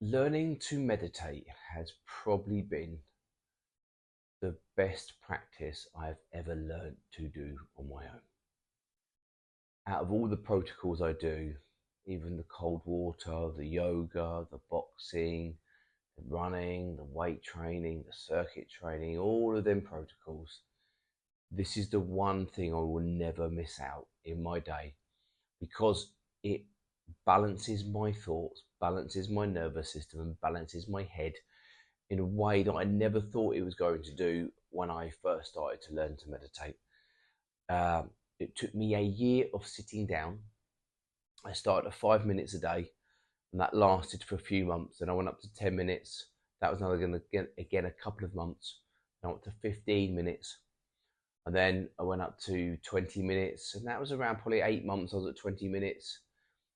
Learning to meditate has probably been the best practice I've ever learned to do on my own. Out of all the protocols I do, even the cold water, the yoga, the boxing, the running, the weight training, the circuit training, all of them protocols, this is the one thing I will never miss out in my day because it balances my thoughts, balances my nervous system, and balances my head in a way that I never thought it was going to do when I first started to learn to meditate. It took me a year of sitting down. I started at 5 minutes a day, and that lasted for a few months. Then I went up to 10 minutes. That was another going to again a couple of months. Then I went to 15 minutes, and then I went up to 20 minutes, and that was around probably 8 months. I was at 20 minutes,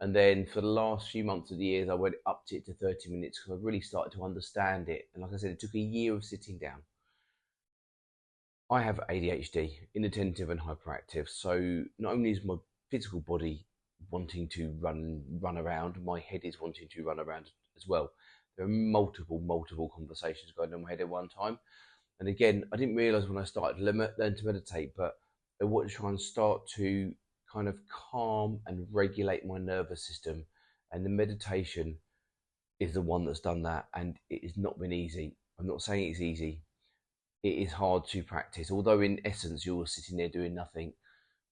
and then for the last few months of the years, I went up to it to 30 minutes because I really started to understand it. And like I said, it took a year of sitting down. I have ADHD, inattentive and hyperactive. So not only is my physical body wanting to run around, my head is wanting to run around as well. There are multiple conversations going on in my head at one time. And again, I didn't realize when I started to learn to meditate, but I want to try and start to kind of calm and regulate my nervous system. And the meditation is the one that's done that. And it has not been easy. I'm not saying it's easy. It is hard to practice, although in essence you're sitting there doing nothing.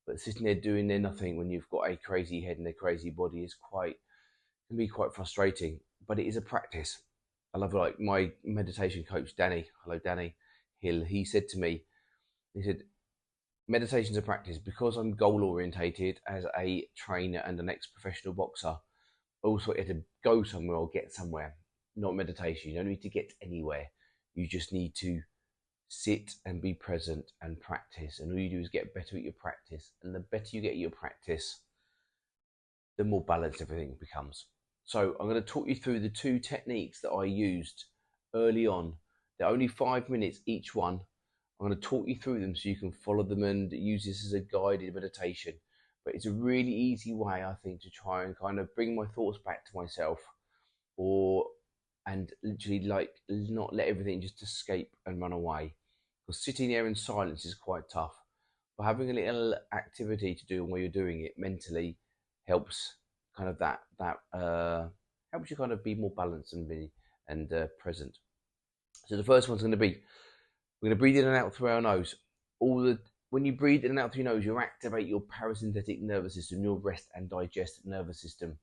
But sitting there doing nothing when you've got a crazy head and a crazy body is quite can be quite frustrating. But it is a practice. I love like my meditation coach Danny. Hello, Danny Hill. He said to me, he said, meditation's a practice because I'm goal orientated as a trainer and an ex-professional boxer. Also, you have to go somewhere or get somewhere. Not meditation. You don't need to get anywhere. You just need to sit and be present and practice. And all you do is get better at your practice. And the better you get at your practice, the more balanced everything becomes. So I'm going to talk you through the two techniques that I used early on. They're only 5 minutes each one. I'm going to talk you through them so you can follow them and use this as a guided meditation. But it's a really easy way, I think, to try and kind of bring my thoughts back to myself, or and literally like not let everything just escape and run away. Because sitting there in silence is quite tough. But having a little activity to do while you're doing it mentally helps kind of that helps you kind of be more balanced and be and present. So the first one's going to be we're going to breathe in and out through our nose. All the When you breathe in and out through your nose, you activate your parasympathetic nervous system, your rest and digest nervous system.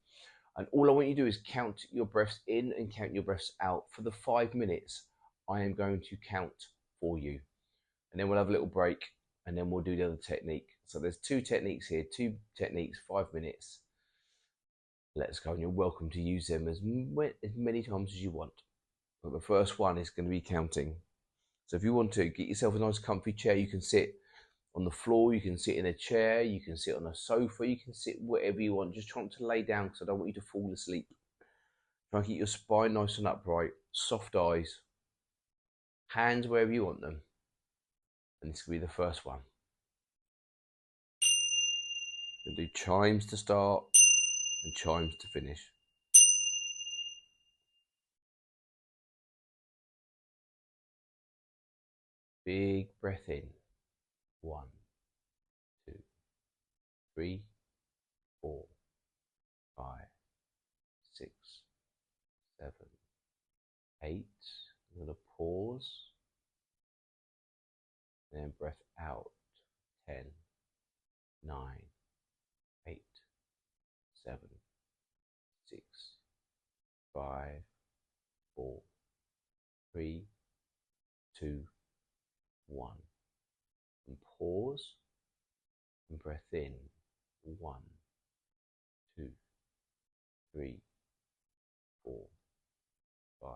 And all I want you to do is count your breaths in and count your breaths out. For the 5 minutes, I am going to count for you. And then we'll have a little break and then we'll do the other technique. So there's two techniques here, 5 minutes. Let's go, and you're welcome to use them as many times as you want. But the first one is going to be counting. So if you want to, get yourself a nice comfy chair. You can sit on the floor, you can sit in a chair, you can sit on a sofa, you can sit wherever you want. Just try not to lay down because I don't want you to fall asleep. Try and keep your spine nice and upright, soft eyes, hands wherever you want them. And this will be the first one. We'll do chimes to start and chimes to finish. Big breath in. 1, 2, 3, 4, 5, 6, 7, 8. I'm going to pause. And then breath out. 10, 9, 8, 7, 6, 5, 4, 3, 2, 1. And pause and breath in. 1, 2, 3, 4, 5,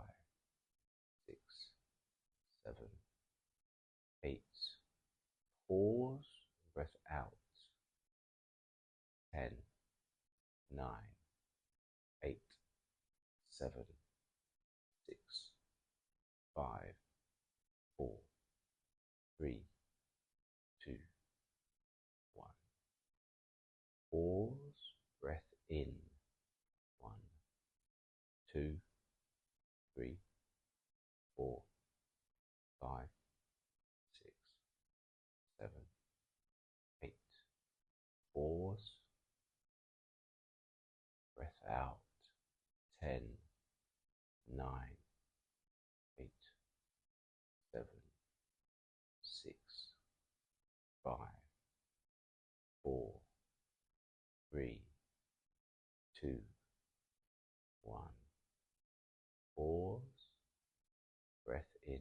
6, 7, 8. Pause, breath out. 10, 9, 8, 7, 6, 5, 4, 3, 2, 1. Pause, breath in. 1, 2, 3, 4, 5, 6, 7, 8. Pause. Breath out. 10, 9, 8, 7, 6, 5, 4, 3, 2, 1. Pause. Breath in.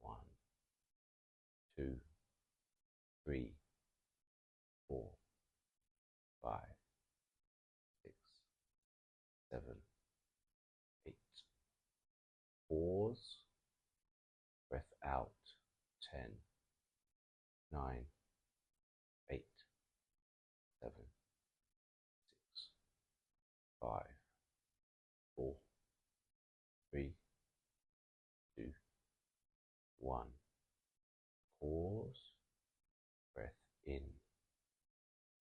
1, 2, 3, 4, 5, 6, 7, 8. Pause. Breath out. 10, 9, 8, 7, 6, 5, 4, 3, 2, 1. Pause. Breath in.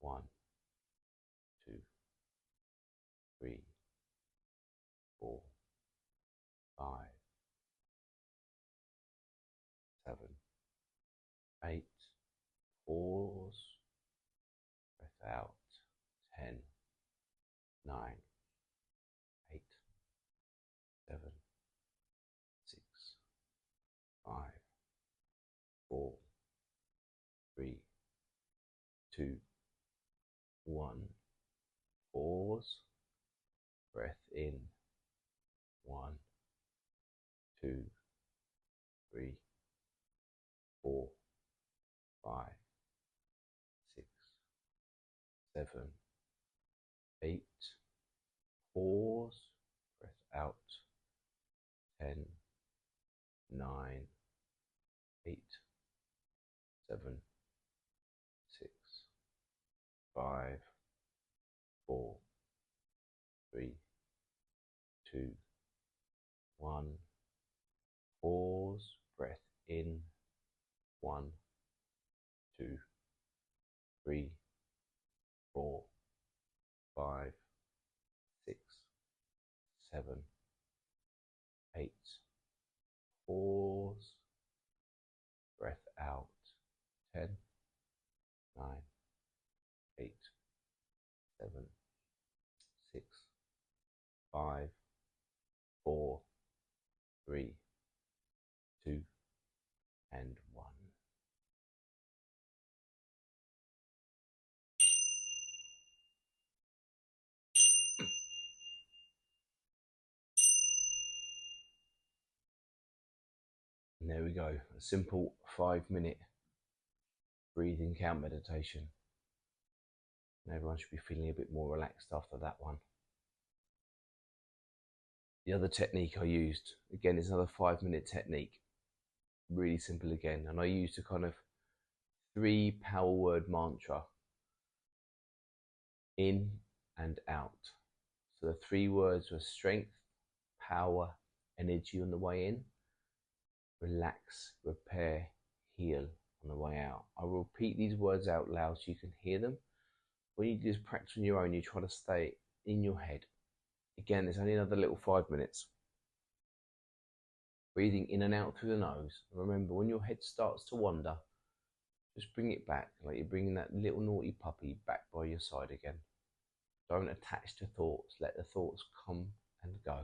1, 2, 3, 4, 5, 7, 8. Pause. Breath out. 10, 9, 8, 7, 6, 5, 4, 3, 2, 1. Pause. Breath in. 1, 2, 3, 4, 5, 6, 7, 8. Pause. Breath out. 10, 9, 8, 7, 6, 5, 4, 3, 2, 1. Pause. Breath in. 1, 2, 3, 4, 5, 6, 7, 8. Pause. Breath out. 10, 9, 8, 7, 6, 5, 4, 3, 2, and 1. And there we go, a simple 5-minute breathing count meditation. And everyone should be feeling a bit more relaxed after that one. The other technique I used, again, is another 5-minute technique. Really simple again. And I used a kind of 3 power word mantra, in and out. So the 3 words were strength, power, energy on the way in, relax, repair, heal on the way out. I will repeat these words out loud so you can hear them. When you do this practice on your own, you try to stay in your head. Again, there's only another little 5 minutes. Breathing in and out through the nose. Remember, when your head starts to wander, just bring it back, like you're bringing that little naughty puppy back by your side again. Don't attach to thoughts. Let the thoughts come and go.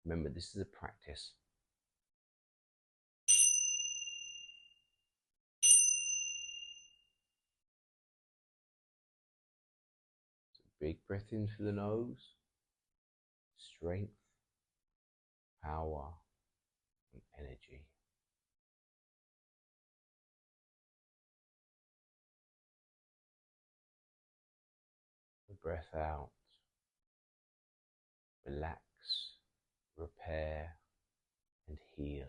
Remember, this is a practice. So big breath in through the nose. Strength, power, and energy. The breath out. Relax, repair, and heal.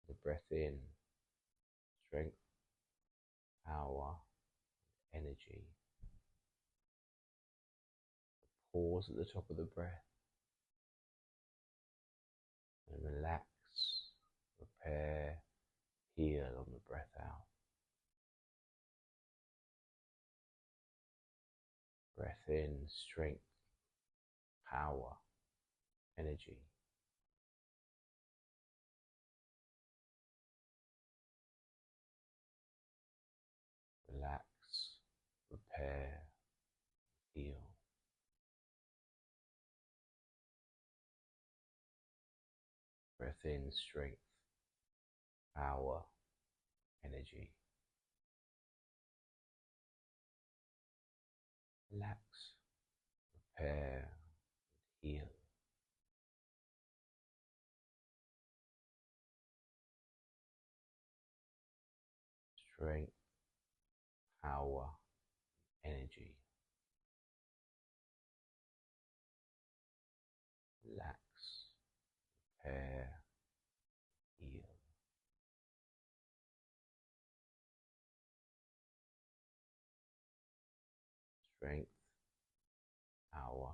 The breath in. Strength, power, energy. Pause at the top of the breath. And relax, repair, heal on the breath out. Breath in, strength, power, energy. Relax, repair, heal. Breath in, strength, power, energy. Relax, repair, heal. Strength, power, energy. Relax, repair, heal. Strength, power,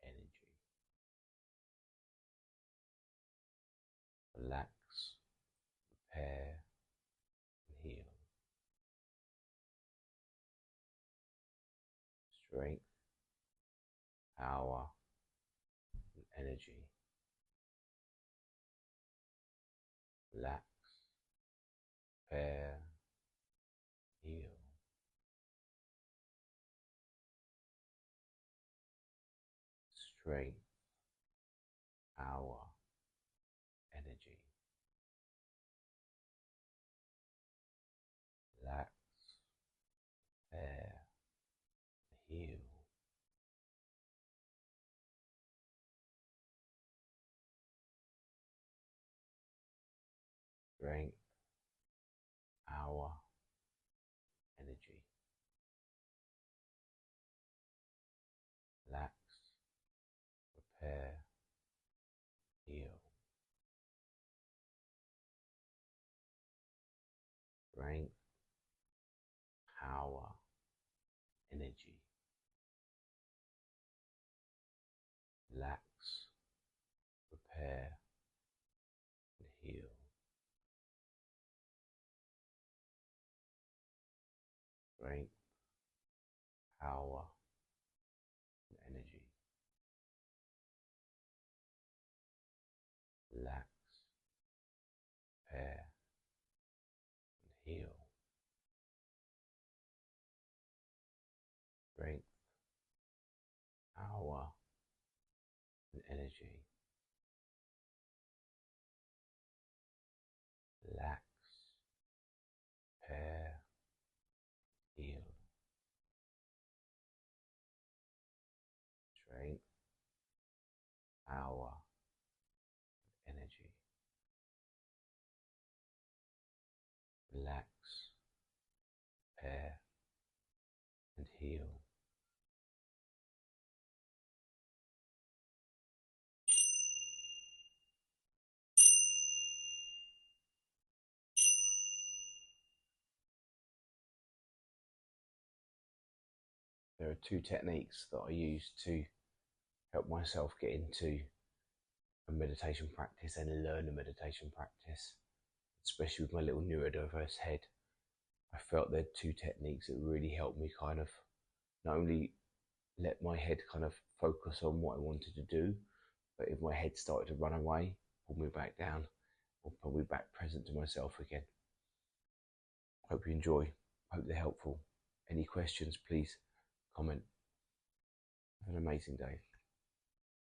energy. Relax, repair, and heal. Strength, power, and energy. Relax, repair, heal. Strength, power, energy. Relax, repair, heal. Strength, power, energy. Relax, repair, heal. Strength, power, energy. Relax, repair, and heal. Strength, power, and energy. Relax, repair, and heal. Strength, power, and energy. Relax, repair, heal. Strength, power, and energy. Relax, repair, and heal. There are two techniques that I use to help myself get into a meditation practice and learn a meditation practice, especially with my little neurodiverse head. I felt there are two techniques that really helped me kind of not only let my head kind of focus on what I wanted to do, but if my head started to run away, pull me back down or pull me back present to myself again. Hope you enjoy. Hope they're helpful. Any questions, please comment. Have an amazing day.